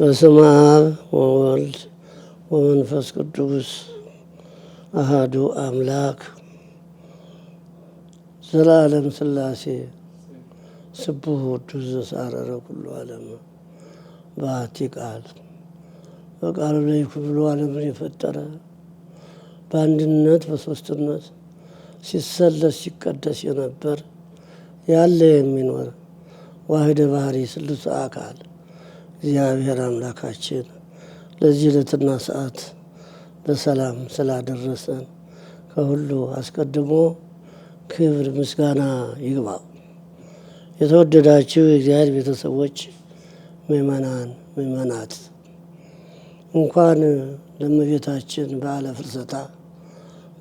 በስመ አብ ወወልድ ወመንፈስ ቅዱስ አሃዱ አምላክ ዘላለም ሥላሴ ስቡሕ ወዱስ ዘሳረረ ኩሉ ዓለም በአሐቲ ቃል በቃሉ ለይኩን ብሎ ዓለምን የፈጠረ በአንድነት በሦስትነት ሲሰለስ ሲቀደስ የነበር ያለ የሚኖር ዋሕደ ባሕሪ ስሉስ አካል እግዚአብሔር አምላካችን ለዚህ ዕለትና ሰዓት በሰላም ስላደረሰን ከሁሉ አስቀድሞ ክብር ምስጋና ይግባው። የተወደዳችሁ የእግዚአብሔር ቤተሰቦች፣ ምእመናን፣ ምእመናት እንኳን ለእመቤታችን በዓለ ፍልሰታ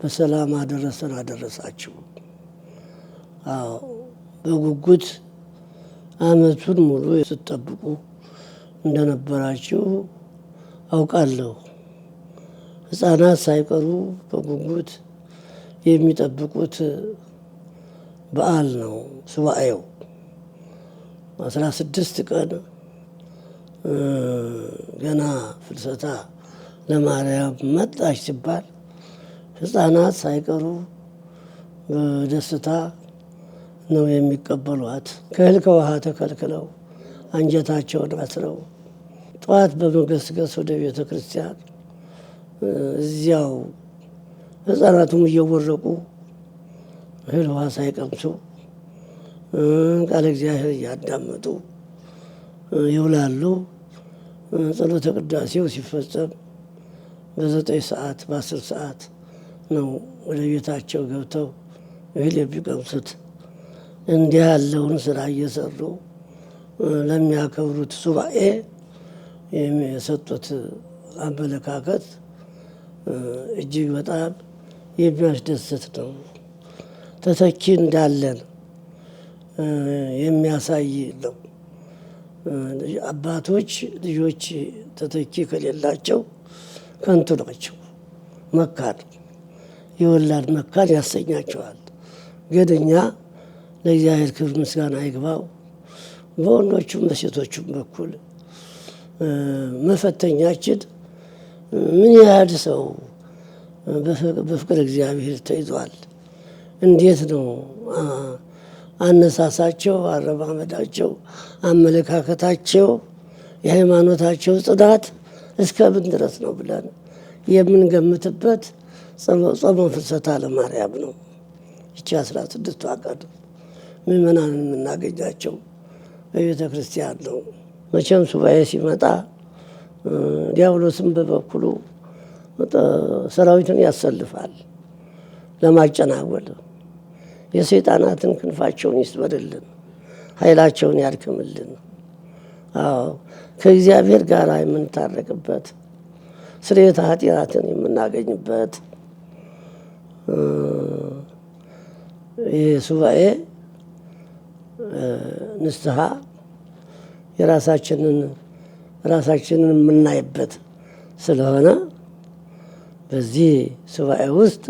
በሰላም አደረሰን አደረሳችሁ። በጉጉት ዓመቱን ሙሉ ስትጠብቁ እንደነበራችሁ አውቃለሁ። ሕፃናት ሳይቀሩ በጉጉት የሚጠብቁት በዓል ነው ሱባኤው። 16 ቀን ገና ፍልሰታ ለማርያም መጣች ሲባል ሕፃናት ሳይቀሩ በደስታ ነው የሚቀበሏት። ከእህል ከውሃ ተከልክለው አንጀታቸውን አስረው ጠዋት በመገስገስ ወደ ቤተ ክርስቲያን እዚያው ሕፃናቱም እየወረቁ እህል ውሃ ሳይቀምሱ ቃለ እግዚአብሔር እያዳመጡ ይውላሉ። ጸሎተ ቅዳሴው ሲፈጸም በ9 ሰዓት በ10 ሰዓት ነው ወደ ቤታቸው ገብተው እህል የሚቀምሱት። እንዲህ ያለውን ስራ እየሰሩ ለሚያከብሩት ሱባኤ የሰጡት አመለካከት እጅግ በጣም የሚያስደስት ነው። ተተኪ እንዳለን የሚያሳይ ነው። አባቶች ልጆች ተተኪ ከሌላቸው ከንቱ ናቸው። መካን የወላድ መካን ያሰኛቸዋል። ግን እኛ ለእግዚአብሔር ክብር ምስጋና ይግባው። በወንዶቹም በሴቶቹም በኩል መፈተኛችን ምን ያህል ሰው በፍቅር እግዚአብሔር ተይዟል፣ እንዴት ነው አነሳሳቸው፣ አረማመዳቸው፣ አመለካከታቸው፣ የሃይማኖታቸው ጽናት እስከምን ድረስ ነው ብለን የምንገምትበት ጾመ ፍልሰታ ለማርያም ነው። ይቺ 16ቷ ቀን ምእመናንን የምናገኛቸው በቤተ ክርስቲያን ነው። መቼም ሱባኤ ሲመጣ ዲያብሎስም በበኩሉ ሰራዊትን ያሰልፋል ለማጨናወል። የሰይጣናትን ክንፋቸውን ይስበርልን፣ ኃይላቸውን ያድክምልን። ከእግዚአብሔር ጋር የምንታረቅበት ስርየተ ኃጢአትን የምናገኝበት ይህ ሱባኤ ንስሐ ራሳችንን የምናይበት ስለሆነ በዚህ ሱባኤ ውስጥ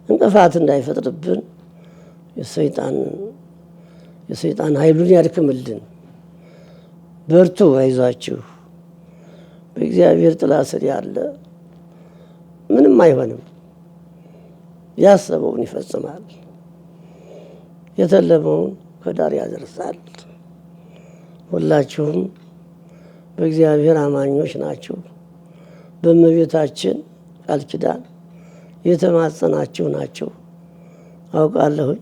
እንቅፋት እንዳይፈጥርብን የሰይጣን ኃይሉን ያድክምልን። በርቱ፣ አይዟችሁ፣ በእግዚአብሔር ጥላ ስር ያለ ምንም አይሆንም። ያሰበውን ይፈጽማል፣ የተለመውን ከዳር ያደርሳል። ሁላችሁም በእግዚአብሔር አማኞች ናችሁ። በእመቤታችን ቃል ኪዳን የተማጸናችሁ ናችሁ። አውቃለሁኝ።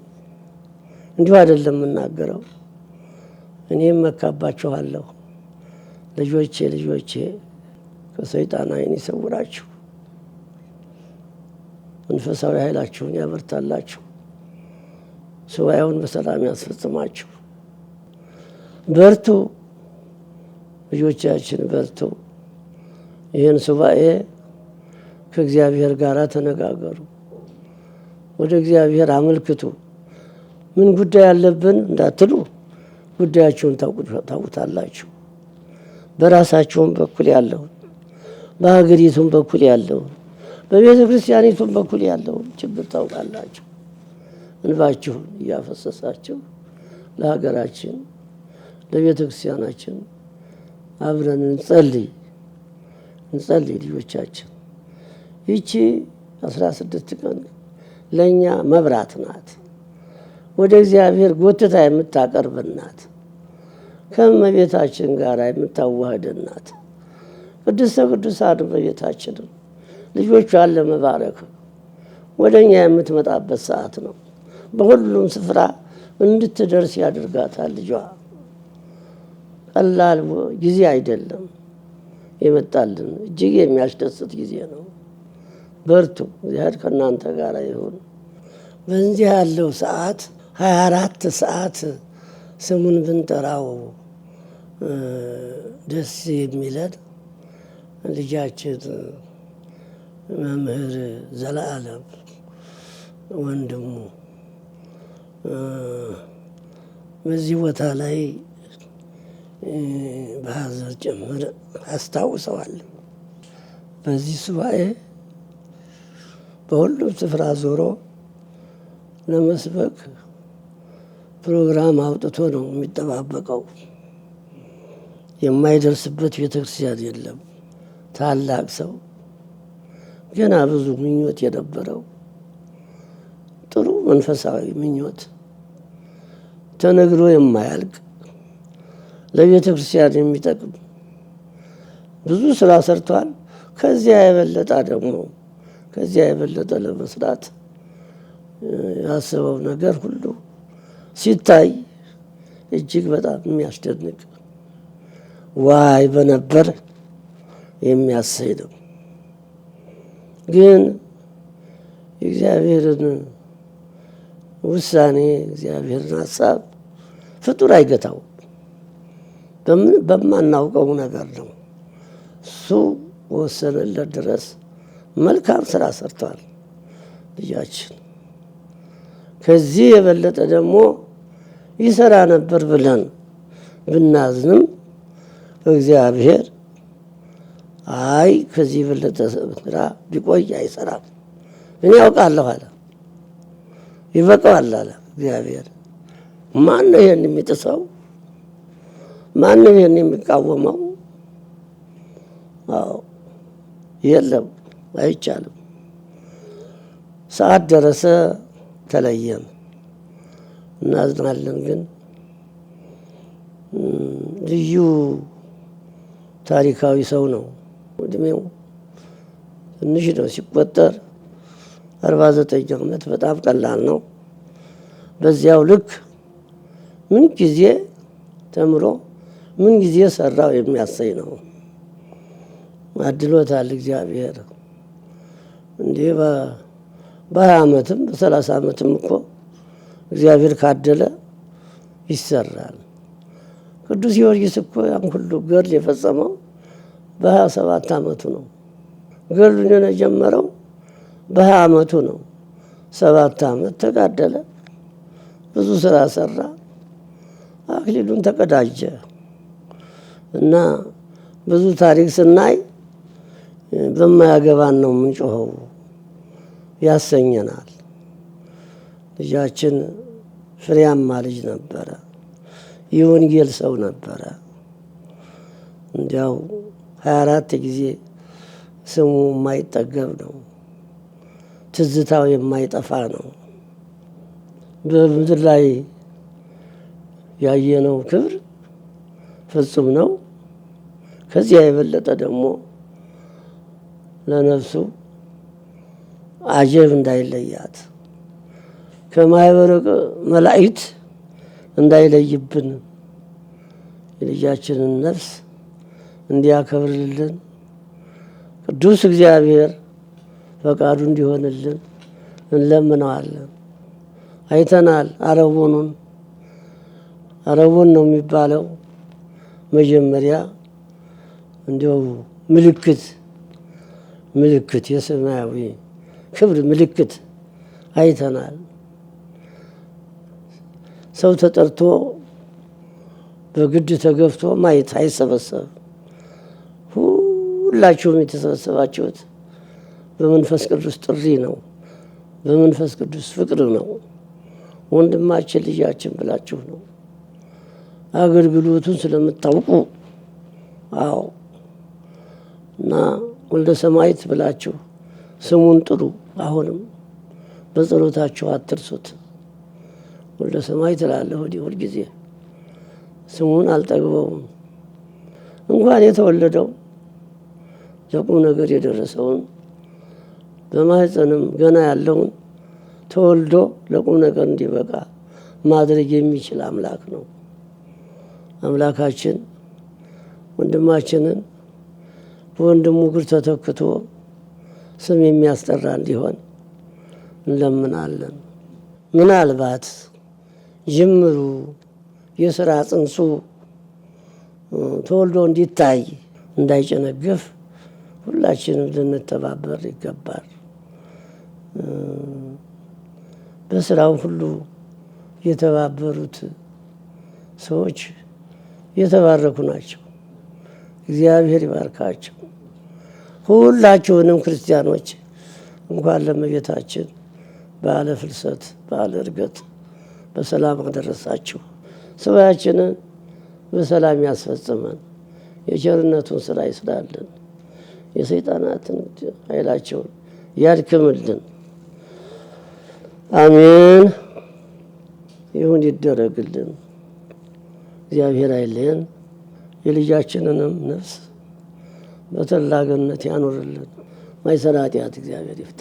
እንዲሁ አይደለም የምናገረው። እኔም መካባችኋለሁ። ልጆቼ ከሰይጣን ዓይን ይሰውራችሁ፣ መንፈሳዊ ኃይላችሁን ያበርታላችሁ፣ ሱባኤውን በሰላም ያስፈጽማችሁ። በርቱ ልጆቻችን፣ በርቱ። ይህን ሱባኤ ከእግዚአብሔር ጋር ተነጋገሩ፣ ወደ እግዚአብሔር አመልክቱ። ምን ጉዳይ ያለብን እንዳትሉ ጉዳያችሁን ታውቁታላችሁ። በራሳችሁም በኩል ያለውን፣ በሀገሪቱም በኩል ያለውን፣ በቤተ ክርስቲያኒቱም በኩል ያለውን ችግር ታውቃላችሁ። እንባችሁን እያፈሰሳችሁ ለሀገራችን ለቤተ ክርስቲያናችን አብረን እንጸልይ ልጆቻችን። ይቺ 16 ቀን ለእኛ መብራት ናት፣ ወደ እግዚአብሔር ጎትታ የምታቀርበን ናት፣ ከእመቤታችን ጋር የምታዋህደን ናት። ቅድስተ ቅዱሳን እመቤታችንን ልጆቿን ለመባረክ ወደ እኛ የምትመጣበት ሰዓት ነው። በሁሉም ስፍራ እንድትደርስ ያደርጋታል። ልጇ ቀላል ጊዜ አይደለም የመጣልን፣ እጅግ የሚያስደስት ጊዜ ነው። በርቱ፣ እግዚአብሔር ከእናንተ ጋር ይሁን። በዚህ ያለው ሰዓት 24 ሰዓት ስሙን ብንጠራው ደስ የሚለን ልጃችን መምህር ዘለዓለም ወንድሙ በዚህ ቦታ ላይ በሐዘን ጭምር አስታውሰዋል። በዚህ ሱባኤ በሁሉም ስፍራ ዞሮ ለመስበክ ፕሮግራም አውጥቶ ነው የሚጠባበቀው። የማይደርስበት ቤተክርስቲያን የለም። ታላቅ ሰው፣ ገና ብዙ ምኞት የነበረው ጥሩ መንፈሳዊ ምኞት ተነግሮ የማያልቅ ለቤተ ክርስቲያን የሚጠቅም ብዙ ስራ ሰርቷል። ከዚያ የበለጠ ለመስራት ያሰበው ነገር ሁሉ ሲታይ እጅግ በጣም የሚያስደንቅ ዋይ በነበር የሚያሰኝ ነው። ግን የእግዚአብሔርን ውሳኔ እግዚአብሔርን ሀሳብ ፍጡር አይገታው። በማናውቀው ነገር ነው። እሱ ወሰነለት ድረስ መልካም ስራ ሰርቷል ልጃችን። ከዚህ የበለጠ ደግሞ ይሰራ ነበር ብለን ብናዝንም እግዚአብሔር አይ ከዚህ የበለጠ ስራ ቢቆይ አይሰራም፣ እኔ ያውቃለሁ አለ። ይበቃዋል አለ እግዚአብሔር። ማን ነው ይሄን የሚጥሰው? ማን ነው ይሄን የሚቃወመው? አዎ የለም፣ አይቻልም። ሰዓት ደረሰ፣ ተለየን። እናዝናለን። ግን ልዩ ታሪካዊ ሰው ነው። እድሜው ትንሽ ነው ሲቆጠር፣ 49 ዓመት በጣም ቀላል ነው። በዚያው ልክ ምን ጊዜ ተምሮ ምን ጊዜ ሰራው የሚያሰኝ ነው። አድሎታል እግዚአብሔር። እንዴ በ20 ዓመትም በ30 ዓመትም እኮ እግዚአብሔር ካደለ ይሰራል። ቅዱስ ጊዮርጊስ እኮ ያን ሁሉ ገድል የፈጸመው በ27 ዓመቱ ነው። ገድሉን የጀመረው በ20 ዓመቱ ነው። 7 ዓመት ተጋደለ፣ ብዙ ስራ ሰራ፣ አክሊሉን ተቀዳጀ። እና ብዙ ታሪክ ስናይ በማያገባን ነው የምንጮኸው፣ ያሰኘናል። ልጃችን ፍሬያማ ልጅ ነበረ፣ የወንጌል ሰው ነበረ። እንዲያው 24 ጊዜ ስሙ የማይጠገብ ነው፣ ትዝታው የማይጠፋ ነው። በምድር ላይ ያየነው ክብር ፍጹም ነው። ከዚያ የበለጠ ደግሞ ለነፍሱ አጀብ እንዳይለያት ከማኅበረ መላእክት እንዳይለይብን የልጃችንን ነፍስ እንዲያከብርልን ቅዱስ እግዚአብሔር ፈቃዱ እንዲሆንልን እንለምነዋለን። አይተናል። አረቦን ነው የሚባለው። መጀመሪያ እንዲያው ምልክት የሰማያዊ ክብር ምልክት አይተናል። ሰው ተጠርቶ በግድ ተገፍቶ ማየት አይሰበሰብ። ሁላችሁም የተሰበሰባችሁት በመንፈስ ቅዱስ ጥሪ ነው፣ በመንፈስ ቅዱስ ፍቅር ነው። ወንድማችን ልጃችን ብላችሁ ነው። አገልግሎቱን ስለምታውቁ አዎ። እና ወልደ ሰማዕት ብላችሁ ስሙን ጥሩ። አሁንም በጸሎታችሁ አትርሱት። ወልደ ሰማዕት እላለሁ ሁልጊዜ ስሙን አልጠግበውም። እንኳን የተወለደው ለቁም ነገር የደረሰውን በማህፀንም ገና ያለውን ተወልዶ ለቁም ነገር እንዲበቃ ማድረግ የሚችል አምላክ ነው። አምላካችን ወንድማችንን በወንድሙ እግር ተተክቶ ስም የሚያስጠራ እንዲሆን እንለምናለን። ምናልባት ጅምሩ የሥራ ጽንሱ ተወልዶ እንዲታይ እንዳይጨነግፍ ሁላችንም ልንተባበር ይገባል። በስራው ሁሉ የተባበሩት ሰዎች የተባረኩ ናቸው። እግዚአብሔር ይባርካቸው። ሁላችሁንም ክርስቲያኖች እንኳን ለእመቤታችን በዓለ ፍልሰት በዓለ ዕርገት በሰላም አደረሳችሁ። ሱባዔያችንን በሰላም ያስፈጽመን። የቸርነቱን ስራ ይስራልን። የሰይጣናትን ኃይላቸውን ያድክምልን። አሜን። ይሁን ይደረግልን። እግዚአብሔር አይለየን። የልጃችንንም ነፍስ በተድላ ገነት ያኖርልን። ማይሰራ ኃጢአት እግዚአብሔር ይፍታ።